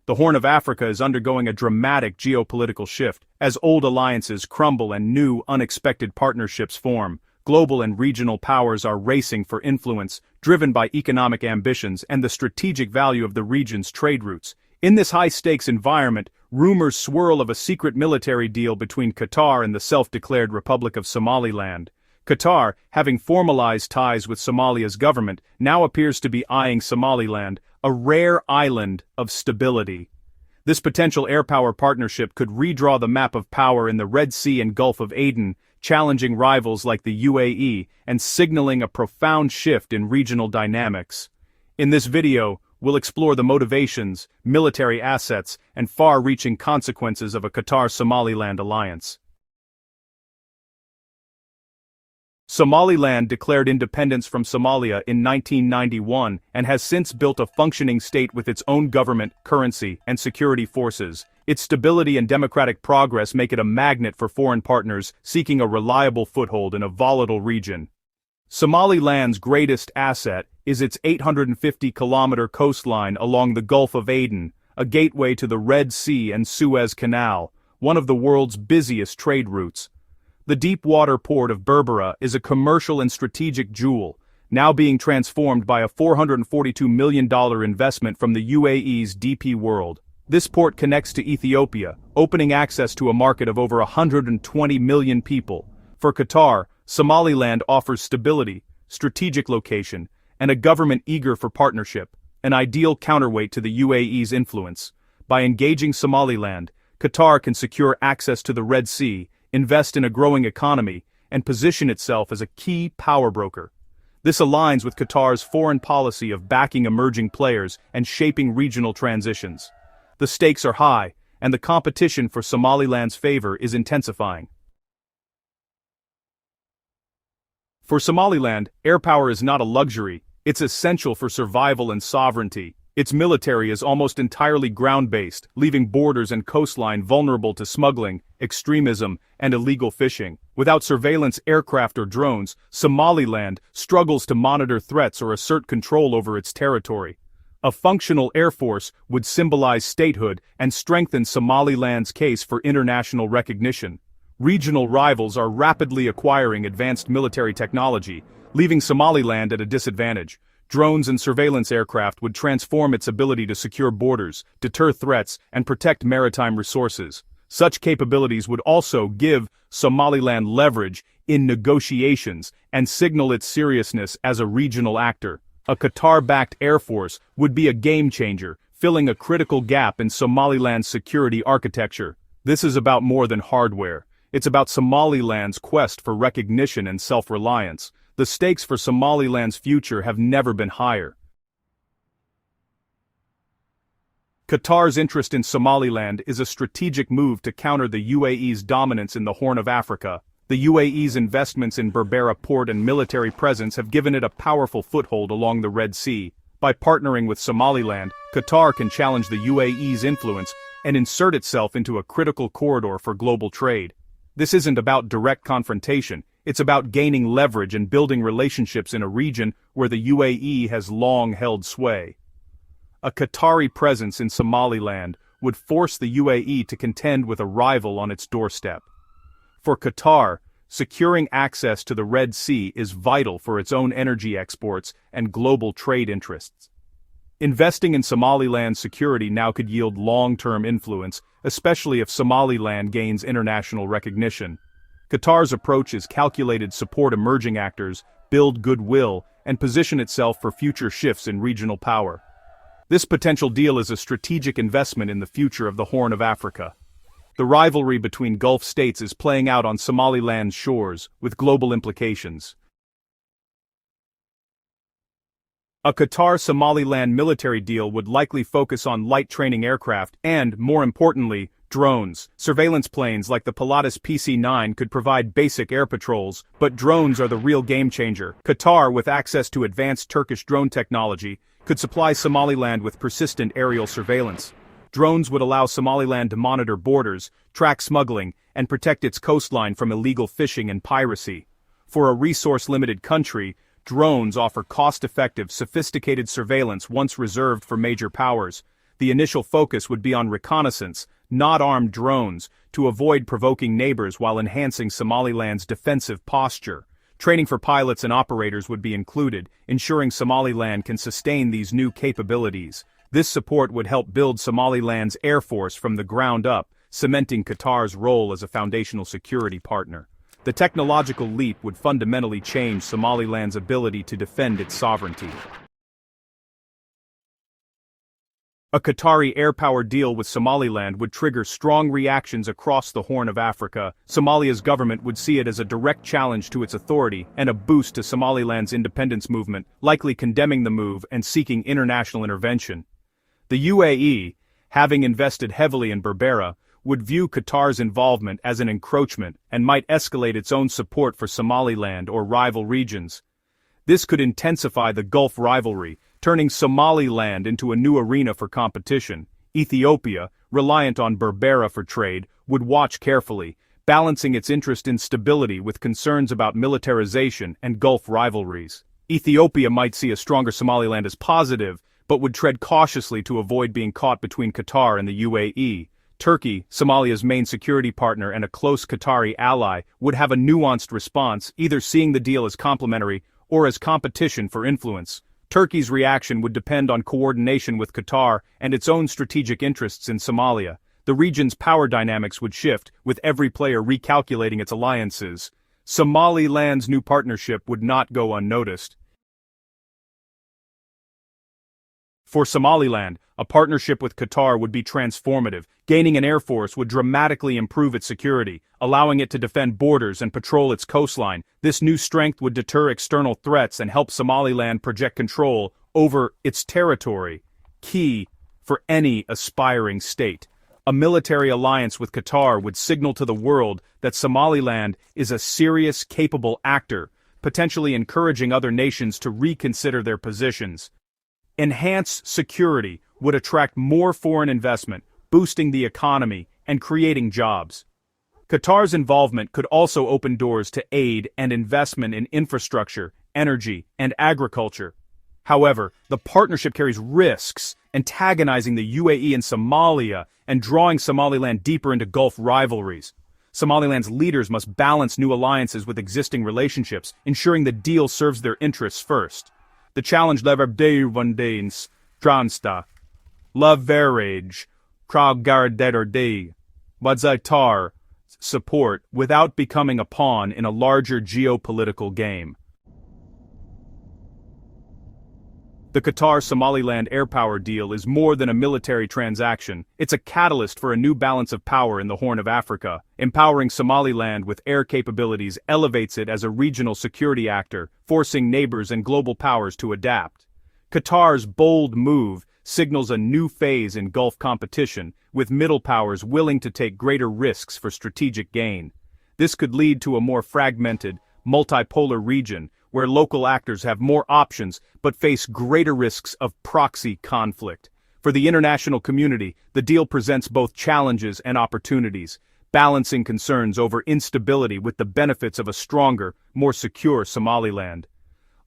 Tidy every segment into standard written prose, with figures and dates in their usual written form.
The Horn of Africa is undergoing a dramatic geopolitical shift, as old alliances crumble and new, unexpected partnerships form. Global and regional powers are racing for influence, driven by economic ambitions and the strategic value of the region's trade routes. In this high-stakes environment, rumors swirl of a secret military deal between Qatar and the self-declared Republic of Somaliland. Qatar, having formalized ties with Somalia's government, now appears to be eyeing Somaliland, a rare island of stability. This potential airpower partnership could redraw the map of power in the Red Sea and Gulf of Aden, challenging rivals like the UAE and signaling a profound shift in regional dynamics. In this video, we'll explore the motivations, military assets, and far-reaching consequences of a Qatar-Somaliland alliance. Somaliland declared independence from Somalia in 1991 and has since built a functioning state with its own government, currency, and security forces. Its stability and democratic progress make it a magnet for foreign partners seeking a reliable foothold in a volatile region. Somaliland's greatest asset is its 850-kilometer coastline along the Gulf of Aden, a gateway to the Red Sea and Suez Canal, one of the world's busiest trade routes. The deep-water port of Berbera is a commercial and strategic jewel, now being transformed by a $442 million investment from the UAE's DP World. This port connects to Ethiopia, opening access to a market of over 120 million people. For Qatar, Somaliland offers stability, strategic location, and a government eager for partnership, an ideal counterweight to the UAE's influence. By engaging Somaliland, Qatar can secure access to the Red Sea, invest in a growing economy, and position itself as a key power broker. This aligns with Qatar's foreign policy of backing emerging players and shaping regional transitions. The stakes are high, and the competition for Somaliland's favor is intensifying. For Somaliland, airpower is not a luxury, it's essential for survival and sovereignty. Its military is almost entirely ground-based, leaving borders and coastline vulnerable to smuggling, extremism, and illegal fishing. Without surveillance aircraft or drones, Somaliland struggles to monitor threats or assert control over its territory. A functional air force would symbolize statehood and strengthen Somaliland's case for international recognition. Regional rivals are rapidly acquiring advanced military technology, leaving Somaliland at a disadvantage. Drones and surveillance aircraft would transform its ability to secure borders, deter threats, and protect maritime resources. Such capabilities would also give Somaliland leverage in negotiations and signal its seriousness as a regional actor. A Qatar-backed air force would be a game-changer, filling a critical gap in Somaliland's security architecture. This is about more than hardware. It's about Somaliland's quest for recognition and self-reliance. The stakes for Somaliland's future have never been higher. Qatar's interest in Somaliland is a strategic move to counter the UAE's dominance in the Horn of Africa. The UAE's investments in Berbera port and military presence have given it a powerful foothold along the Red Sea. By partnering with Somaliland, Qatar can challenge the UAE's influence and insert itself into a critical corridor for global trade. This isn't about direct confrontation. It's about gaining leverage and building relationships in a region where the UAE has long held sway. A Qatari presence in Somaliland would force the UAE to contend with a rival on its doorstep. For Qatar, securing access to the Red Sea is vital for its own energy exports and global trade interests. Investing in Somaliland's security now could yield long-term influence, especially if Somaliland gains international recognition. Qatar's approach is calculated to support emerging actors, build goodwill, and position itself for future shifts in regional power. This potential deal is a strategic investment in the future of the Horn of Africa. The rivalry between Gulf states is playing out on Somaliland's shores, with global implications. A Qatar-Somaliland military deal would likely focus on light training aircraft and, more importantly, drones. Surveillance planes like the Pilatus PC-9 could provide basic air patrols, but drones are the real game-changer. Qatar, with access to advanced Turkish drone technology, could supply Somaliland with persistent aerial surveillance. Drones would allow Somaliland to monitor borders, track smuggling, and protect its coastline from illegal fishing and piracy. For a resource-limited country, drones offer cost-effective, sophisticated surveillance once reserved for major powers. the initial focus would be on reconnaissance, not armed drones, to avoid provoking neighbors while enhancing Somaliland's defensive posture. Training for pilots and operators would be included, ensuring Somaliland can sustain these new capabilities. This support would help build Somaliland's air force from the ground up, cementing Qatar's role as a foundational security partner. The technological leap would fundamentally change Somaliland's ability to defend its sovereignty. A Qatari Airpower deal with Somaliland would trigger strong reactions across the Horn of Africa. Somalia's government would see it as a direct challenge to its authority and a boost to Somaliland's independence movement, likely condemning the move and seeking international intervention. The UAE, having invested heavily in Berbera, would view Qatar's involvement as an encroachment and might escalate its own support for Somaliland or rival regions. This could intensify the Gulf rivalry, turning Somaliland into a new arena for competition. Ethiopia, reliant on Berbera for trade, would watch carefully, balancing its interest in stability with concerns about militarization and Gulf rivalries. Ethiopia might see a stronger Somaliland as positive, but would tread cautiously to avoid being caught between Qatar and the UAE. Turkey, Somalia's main security partner and a close Qatari ally, would have a nuanced response, either seeing the deal as complementary or as competition for influence. Turkey's reaction would depend on coordination with Qatar and its own strategic interests in Somalia. The region's power dynamics would shift, with every player recalculating its alliances. Somaliland's new partnership would not go unnoticed. For Somaliland, a partnership with Qatar would be transformative. Gaining an air force would dramatically improve its security, allowing it to defend borders and patrol its coastline. This new strength would deter external threats and help Somaliland project control over its territory, key for any aspiring state. A military alliance with Qatar would signal to the world that Somaliland is a serious, capable actor, potentially encouraging other nations to reconsider their positions. Enhanced security would attract more foreign investment, boosting the economy and creating jobs. Qatar's involvement could also open doors to aid and investment in infrastructure, energy, and agriculture. However, the partnership carries risks, antagonizing the UAE and Somalia and drawing Somaliland deeper into Gulf rivalries. Somaliland's leaders must balance new alliances with existing relationships, ensuring the deal serves their interests first. The challenge leverdeirvandains transta, leverage, kraugarderde, wadzaitar, support without becoming a pawn in a larger geopolitical game. The Qatar-Somaliland Airpower deal is more than a military transaction. It's a catalyst for a new balance of power in the Horn of Africa. Empowering Somaliland with air capabilities elevates it as a regional security actor, forcing neighbors and global powers to adapt. Qatar's bold move signals a new phase in Gulf competition, with middle powers willing to take greater risks for strategic gain. This could lead to a more fragmented, multipolar region, where local actors have more options but face greater risks of proxy conflict. For the international community, the deal presents both challenges and opportunities, balancing concerns over instability with the benefits of a stronger, more secure Somaliland.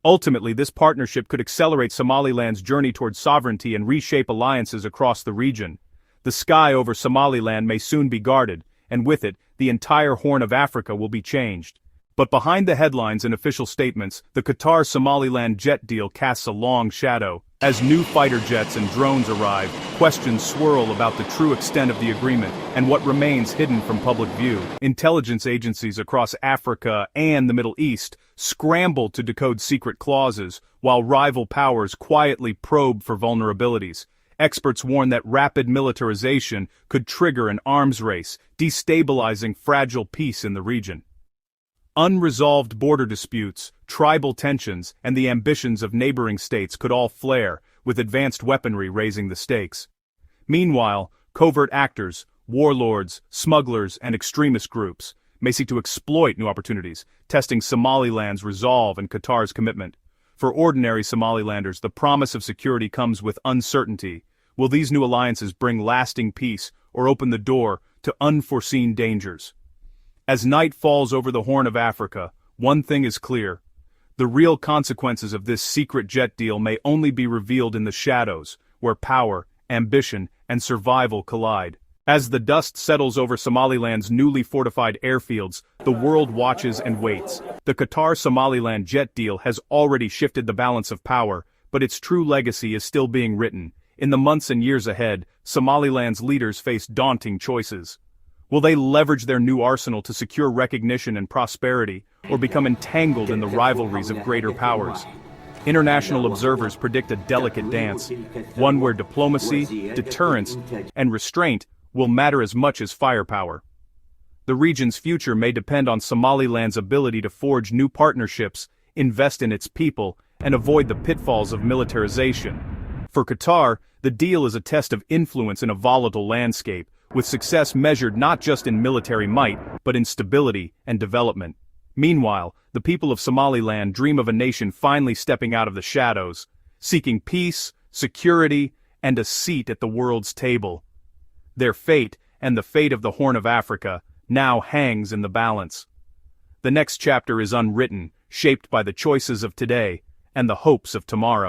Ultimately, this partnership could accelerate Somaliland's journey towards sovereignty and reshape alliances across the region. The sky over Somaliland may soon be guarded, and with it, the entire Horn of Africa will be changed. But behind the headlines and official statements, the Qatar-Somaliland jet deal casts a long shadow. As new fighter jets and drones arrive, questions swirl about the true extent of the agreement and what remains hidden from public view. Intelligence agencies across Africa and the Middle East scramble to decode secret clauses, while rival powers quietly probe for vulnerabilities. Experts warn that rapid militarization could trigger an arms race, destabilizing fragile peace in the region. Unresolved border disputes, tribal tensions, and the ambitions of neighboring states could all flare, with advanced weaponry raising the stakes. Meanwhile, covert actors, warlords, smugglers, and extremist groups may seek to exploit new opportunities, testing Somaliland's resolve and Qatar's commitment. For ordinary Somalilanders, the promise of security comes with uncertainty. Will these new alliances bring lasting peace or open the door to unforeseen dangers? As night falls over the Horn of Africa, one thing is clear. The real consequences of this secret jet deal may only be revealed in the shadows, where power ambition, and survival collide. As the dust settles over Somaliland's newly fortified airfields, the world watches and waits. The Qatar-Somaliland jet deal has already shifted the balance of power, but its true legacy is still being written. In the months and years ahead, Somaliland's leaders face daunting choices. Will they leverage their new arsenal to secure recognition and prosperity, or become entangled in the rivalries of greater powers? International observers predict a delicate dance, one where diplomacy, deterrence, and restraint will matter as much as firepower. The region's future may depend on Somaliland's ability to forge new partnerships, invest in its people, and avoid the pitfalls of militarization. For Qatar, the deal is a test of influence in a volatile landscape, with success measured not just in military might, but in stability and development. Meanwhile, the people of Somaliland dream of a nation finally stepping out of the shadows, seeking peace, security, and a seat at the world's table. Their fate, and the fate of the Horn of Africa, now hangs in the balance. The next chapter is unwritten, shaped by the choices of today and the hopes of tomorrow.